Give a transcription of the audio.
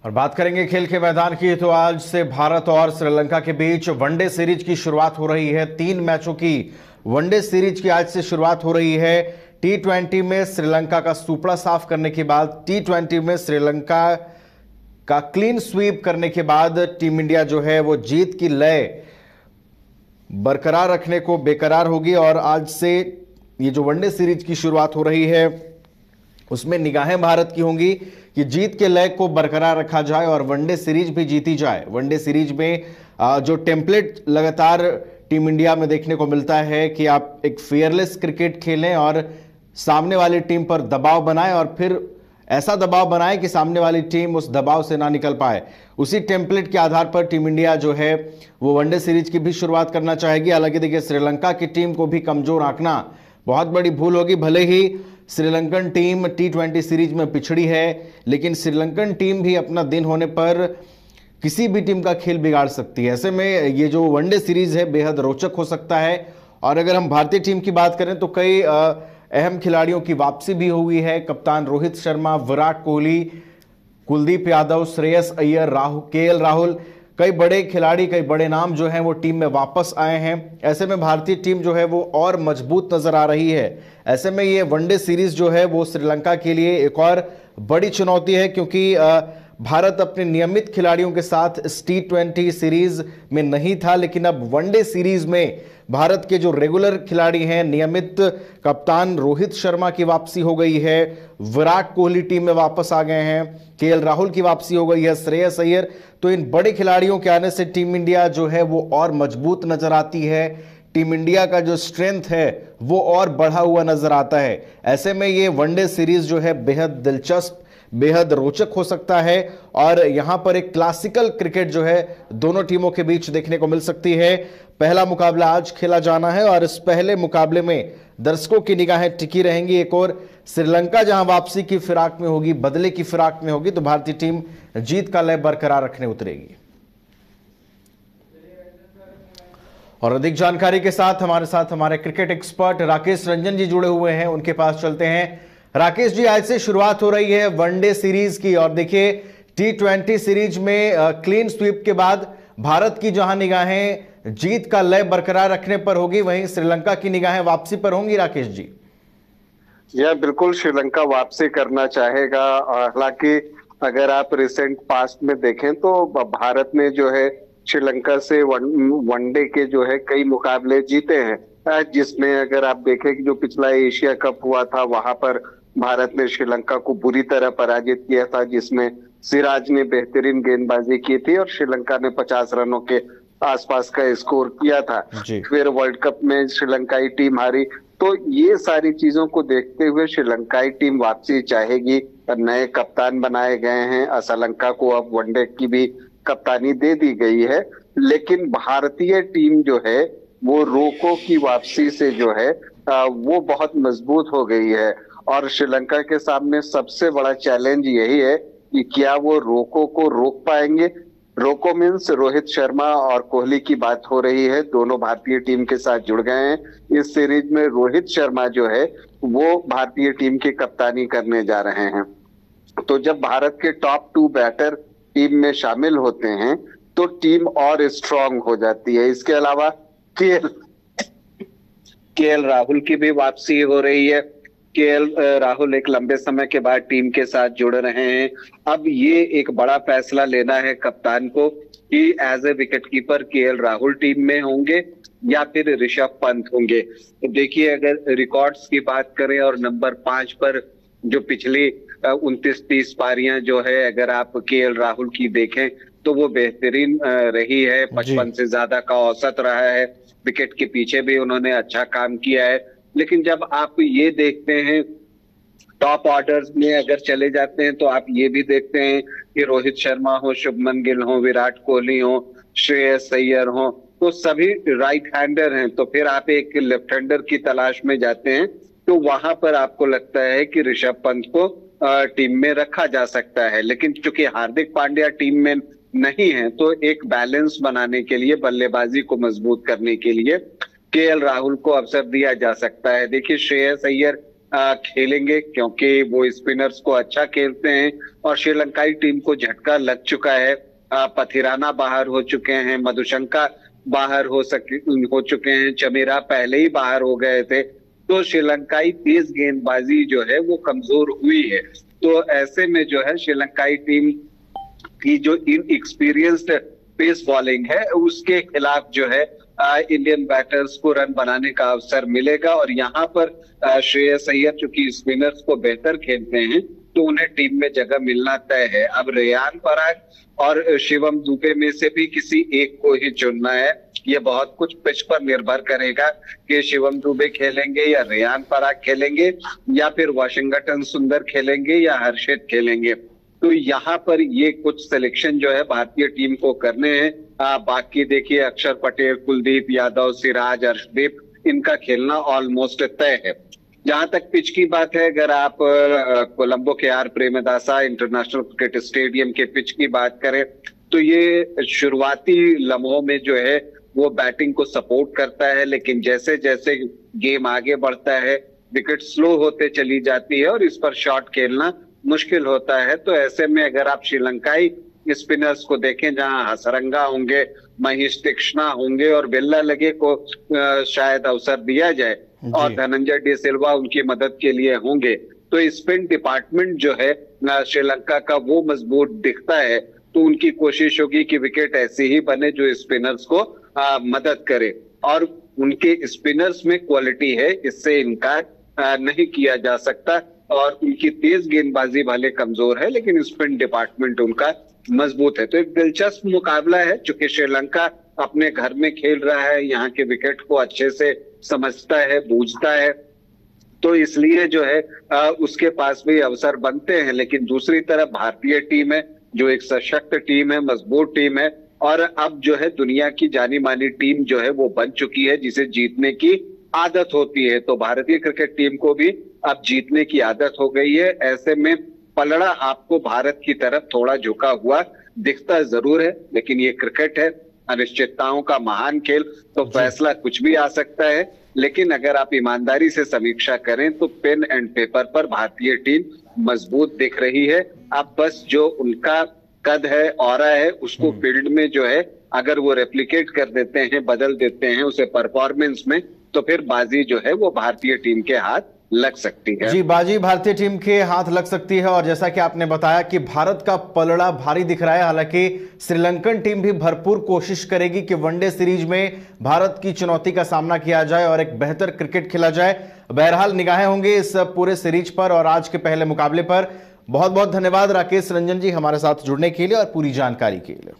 और बात करेंगे खेल के मैदान की, तो आज से भारत और श्रीलंका के बीच वनडे सीरीज की शुरुआत हो रही है। 3 मैचों की वनडे सीरीज की आज से शुरुआत हो रही है। T20 में श्रीलंका का सुपड़ा साफ करने के बाद, T20 में श्रीलंका का क्लीन स्वीप करने के बाद टीम इंडिया जो है वो जीत की लय बरकरार रखने को बेकरार होगी। और आज से ये जो वनडे सीरीज की शुरुआत हो रही है उसमें निगाहें भारत की होंगी कि जीत के लय को बरकरार रखा जाए और वनडे सीरीज भी जीती जाए। वनडे सीरीज में जो टेम्पलेट लगातार टीम इंडिया में देखने को मिलता है कि आप एक फेयरलेस क्रिकेट खेलें और सामने वाली टीम पर दबाव बनाएं और फिर ऐसा दबाव बनाएं कि सामने वाली टीम उस दबाव से ना निकल पाए। उसी टेम्पलेट के आधार पर टीम इंडिया जो है वो वनडे सीरीज की भी शुरुआत करना चाहेगी। हालांकि देखिए, श्रीलंका की टीम को भी कमजोर आंकना बहुत बड़ी भूल होगी। भले ही श्रीलंकन टीम T20 सीरीज में पिछड़ी है, लेकिन श्रीलंकन टीम भी अपना दिन होने पर किसी भी टीम का खेल बिगाड़ सकती है। ऐसे में ये जो वनडे सीरीज है बेहद रोचक हो सकता है। और अगर हम भारतीय टीम की बात करें तो कई अहम खिलाड़ियों की वापसी भी हुई है। कप्तान रोहित शर्मा, विराट कोहली, कुलदीप यादव, श्रेयस अय्यर, KL राहुल, कई बड़े खिलाड़ी, कई बड़े नाम जो हैं वो टीम में वापस आए हैं। ऐसे में भारतीय टीम जो है वो और मजबूत नजर आ रही है। ऐसे में ये वनडे सीरीज जो है वो श्रीलंका के लिए एक और बड़ी चुनौती है, क्योंकि भारत अपने नियमित खिलाड़ियों के साथ इस T20 सीरीज में नहीं था, लेकिन अब वनडे सीरीज में भारत के जो रेगुलर खिलाड़ी हैं, नियमित कप्तान रोहित शर्मा की वापसी हो गई है, विराट कोहली टीम में वापस आ गए हैं, KL राहुल की वापसी हो गई है, श्रेयस अय्यर। तो इन बड़े खिलाड़ियों के आने से टीम इंडिया जो है वो और मजबूत नजर आती है। टीम इंडिया का जो स्ट्रेंथ है वो और बढ़ा हुआ नजर आता है। ऐसे में ये वनडे सीरीज जो है बेहद दिलचस्प, बेहद रोचक हो सकता है और यहां पर एक क्लासिकल क्रिकेट जो है दोनों टीमों के बीच देखने को मिल सकती है। पहला मुकाबला आज खेला जाना है और इस पहले मुकाबले में दर्शकों की निगाहें टिकी रहेंगी। एक और श्रीलंका जहां वापसी की फिराक में होगी, बदले की फिराक में होगी, तो भारतीय टीम जीत का लय बरकरार रखने उतरेगी। और अधिक जानकारी के साथ हमारे क्रिकेट एक्सपर्ट राकेश रंजन जी जुड़े हुए हैं, उनके पास चलते हैं। राकेश जी, आज से शुरुआत हो रही है वनडे सीरीज की और देखिए T20 सीरीज में क्लीन स्वीप के बाद भारत की जहां निगाहें जीत का लय बरकरार रखने पर होगी, वहीं श्रीलंका की निगाहें वापसी पर होंगी। राकेश जी, यह बिल्कुल श्रीलंका वापसी करना चाहेगा। हालांकि अगर आप रिसेंट पास्ट में देखें तो भारत ने जो है श्रीलंका से वनडे के जो है कई मुकाबले जीते हैं, जिसमें अगर आप देखें कि जो पिछला एशिया कप हुआ था वहां पर भारत ने श्रीलंका को बुरी तरह पराजित किया था, जिसमें सिराज ने बेहतरीन गेंदबाजी की थी और श्रीलंका ने 50 रनों के आसपास का स्कोर किया था। फिर वर्ल्ड कप में श्रीलंकाई टीम हारी। तो ये सारी चीजों को देखते हुए श्रीलंकाई टीम वापसी चाहेगी। नए कप्तान बनाए गए हैं, असलंका को अब वनडे की भी कप्तानी दे दी गई है, लेकिन भारतीय टीम जो है वो रोको की वापसी से जो है वो बहुत मजबूत हो गई है। और श्रीलंका के सामने सबसे बड़ा चैलेंज यही है कि क्या वो रोको को रोक पाएंगे। रोको मीन्स रोहित शर्मा और कोहली की बात हो रही है, दोनों भारतीय टीम के साथ जुड़ गए हैं इस सीरीज में। रोहित शर्मा जो है वो भारतीय टीम की कप्तानी करने जा रहे हैं। तो जब भारत के टॉप 2 बैटर टीम में शामिल होते हैं तो टीम और स्ट्रांग हो जाती है। इसके अलावा KL राहुल की भी वापसी हो रही है। KL राहुल एक लंबे समय के बाद टीम के साथ जुड़ रहे हैं। अब ये एक बड़ा फैसला लेना है कप्तान को कि as a wicket keeper KL Rahul team में होंगे या फिर ऋषभ पंत होंगे। देखिए, अगर रिकॉर्ड्स की बात करें और नंबर 5 पर जो पिछली 29-30 पारियां जो है अगर आप KL राहुल की देखें तो वो बेहतरीन रही है। 55 से ज्यादा का औसत रहा है, विकेट के पीछे भी उन्होंने अच्छा काम किया है। लेकिन जब आप ये देखते हैं टॉप ऑर्डर्स में अगर चले जाते हैं तो आप ये भी देखते हैं कि रोहित शर्मा हो, शुभमन गिल हो, विराट कोहली हो, श्रेयस अय्यर हो, तो सभी राइट हैंडर हैं। तो फिर आप एक लेफ्ट हैंडर की तलाश में जाते हैं तो वहां पर आपको लगता है कि ऋषभ पंत को टीम में रखा जा सकता है। लेकिन चूंकि हार्दिक पांड्या टीम में नहीं है तो एक बैलेंस बनाने के लिए, बल्लेबाजी को मजबूत करने के लिए KL राहुल को अवसर दिया जा सकता है। देखिए, श्रेयस अय्यर खेलेंगे, क्योंकि वो स्पिनर्स को अच्छा खेलते हैं और श्रीलंकाई टीम को झटका लग चुका है। पथिराना बाहर हो चुके हैं, मधुशंका बाहर हो चुके हैं, चमीरा पहले ही बाहर हो गए थे। तो श्रीलंकाई तेज गेंदबाजी जो है वो कमजोर हुई है। तो ऐसे में जो है श्रीलंकाई टीम की जो इनएक्सपीरियंस्ड पेस बॉलिंग है उसके खिलाफ जो है इंडियन बैटर्स को रन बनाने का अवसर मिलेगा। और यहाँ पर श्रेयस अय्यर चूंकि स्पिनर्स को बेहतर खेलते हैं तो उन्हें टीम में जगह मिलना तय है। अब रेयान पराग और शिवम दुबे में से भी किसी एक को ही चुनना है। ये बहुत कुछ पिच पर निर्भर करेगा कि शिवम दुबे खेलेंगे या रेयान पराग खेलेंगे या फिर वाशिंगटन सुंदर खेलेंगे या हर्षित खेलेंगे। तो यहाँ पर ये कुछ सिलेक्शन जो है भारतीय टीम को करने हैं। बाकी देखिए अक्षर पटेल, कुलदीप यादव, सिराज, अर्शदीप, इनका खेलना ऑलमोस्ट तय है। जहां तक पिच की बात है, अगर आप कोलंबो के R Premadasa international cricket stadium के पिच की बात करें तो ये शुरुआती लम्हों में जो है वो बैटिंग को सपोर्ट करता है, लेकिन जैसे जैसे गेम आगे बढ़ता है विकेट स्लो होते चली जाती है और इस पर शॉट खेलना मुश्किल होता है। तो ऐसे में अगर आप श्रीलंकाई स्पिनर्स को देखें, जहां हसरंगा होंगे, महेश तीक्ष्णा होंगे और बेल्ला लगे को शायद अवसर दिया जाए और धनंजय डी सिल्वा उनकी मदद के लिए होंगे, तो स्पिन डिपार्टमेंट जो है श्रीलंका का वो मजबूत दिखता है। तो उनकी कोशिश होगी कि विकेट ऐसी ही बने जो स्पिनर्स को मदद करे, और उनके स्पिनर्स में क्वालिटी है, इससे इनकार नहीं किया जा सकता। और उनकी तेज गेंदबाजी भले कमजोर है लेकिन स्पिन डिपार्टमेंट उनका मजबूत है। तो एक दिलचस्प मुकाबला है, चूंकि श्रीलंका अपने घर में खेल रहा है, यहाँ के विकेट को अच्छे से समझता है, बूझता है, तो इसलिए जो है उसके पास भी अवसर बनते हैं। लेकिन दूसरी तरफ भारतीय टीम है जो एक सशक्त टीम है, मजबूत टीम है, और अब जो है दुनिया की जानी मानी टीम जो है वो बन चुकी है जिसे जीतने की आदत होती है। तो भारतीय क्रिकेट टीम को भी अब जीतने की आदत हो गई है। ऐसे में पलड़ा आपको भारत की तरफ थोड़ा झुका हुआ दिखता जरूर है, लेकिन ये क्रिकेट है, अनिश्चितताओं का महान खेल, तो फैसला कुछ भी आ सकता है। लेकिन अगर आप ईमानदारी से समीक्षा करें तो पेन एंड पेपर पर भारतीय टीम मजबूत दिख रही है। अब बस जो उनका कद है, ऑरा है, उसको फील्ड में जो है अगर वो रेप्लिकेट कर देते हैं, बदल देते हैं उसे परफॉर्मेंस में, तो फिर बाजी जो है वो भारतीय टीम के हाथ लग सकती है। जी, बाजी भारतीय टीम के हाथ लग सकती है। और जैसा कि आपने बताया कि भारत का पलड़ा भारी दिख रहा है, हालांकि श्रीलंकन टीम भी भरपूर कोशिश करेगी कि वनडे सीरीज में भारत की चुनौती का सामना किया जाए और एक बेहतर क्रिकेट खेला जाए। बहरहाल निगाहें होंगी इस पूरे सीरीज पर और आज के पहले मुकाबले पर। बहुत बहुत धन्यवाद राकेश रंजन जी हमारे साथ जुड़ने के लिए और पूरी जानकारी के लिए।